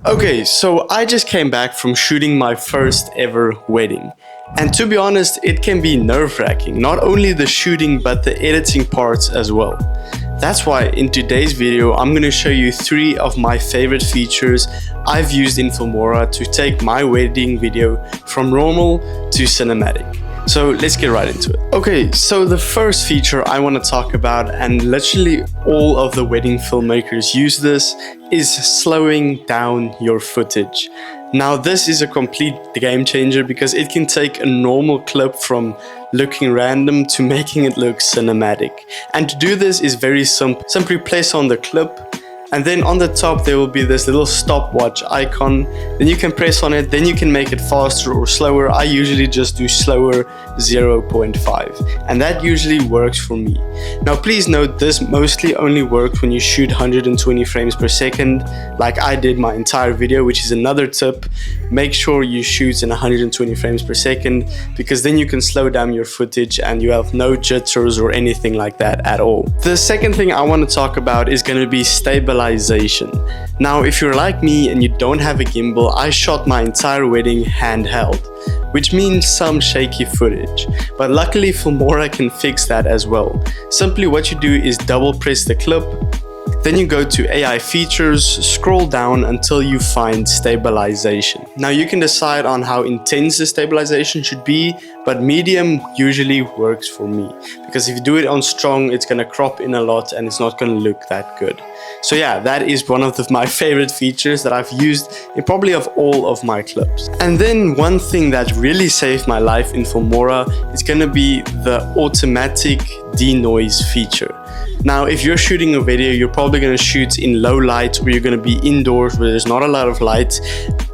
Okay, so I just came back from shooting my first ever wedding. And to be honest, it can be nerve-wracking, not only the shooting but the editing parts as well. That's why in today's video, I'm going to show you 3 of my favorite features I've used in Filmora to take my wedding video from normal to cinematic. So let's get right into it. Okay, so the first feature I want to talk about, and literally all of the wedding filmmakers use this, is slowing down your footage. Now this is a complete game changer because it can take a normal clip from looking random to making it look cinematic. And to do this is very simple. Simply place on the clip, and then on the top there will be this little stopwatch icon. Then you can press on it, then you can make it faster or slower. I usually just do slower 0.5, and that usually works for me. Now please note, this mostly only works when you shoot 120 frames per second, like I did my entire video, which is another tip. Make sure you shoot in 120 frames per second, because then you can slow down your footage and you have no jitters or anything like that at all. The second thing I want to talk about is going to be stabilization. Now if you're like me and you don't have a gimbal, I shot my entire wedding handheld, which means some shaky footage, but luckily Filmora can fix that as well. Simply what you do is double press the clip, then you go to AI features, scroll down until you find stabilization. Now you can decide on how intense the stabilization should be, but medium usually works for me, because if you do it on strong, it's gonna crop in a lot and it's not gonna look that good. So yeah, that is one of my favorite features that I've used in probably of all of my clips. And then one thing that really saved my life in Filmora is gonna be the automatic denoise feature. Now, if you're shooting a video, you're probably going to shoot in low light, or you're going to be indoors where there's not a lot of light,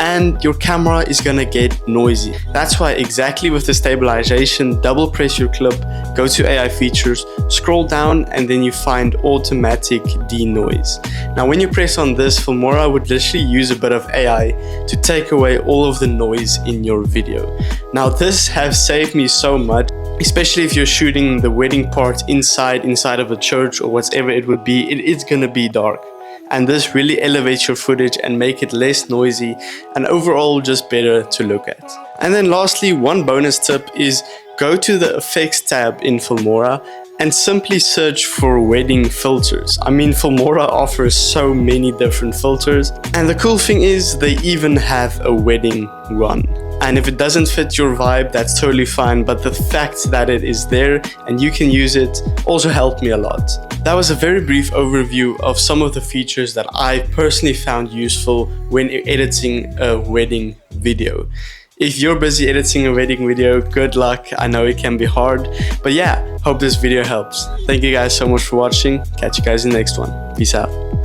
and your camera is going to get noisy. That's why exactly with the stabilization, double press your clip, go to AI features, scroll down, and then you find automatic denoise. Now, when you press on this, Filmora would literally use a bit of AI to take away all of the noise in your video. Now, this has saved me so much, especially if you're shooting the wedding part inside of a church or whatever it would be. It is gonna be dark, and this really elevates your footage and make it less noisy and overall just better to look at. And then lastly, one bonus tip is go to the effects tab in Filmora and simply search for wedding filters. I mean, Filmora offers so many different filters, and the cool thing is they even have a wedding one. And if it doesn't fit your vibe, that's totally fine, but the fact that it is there and you can use it also helped me a lot. That was a very brief overview of some of the features that I personally found useful when editing a wedding video. If you're busy editing a wedding video, good luck. I know it can be hard, but yeah, hope this video helps. Thank you guys so much for watching. Catch you guys in the next one. Peace out.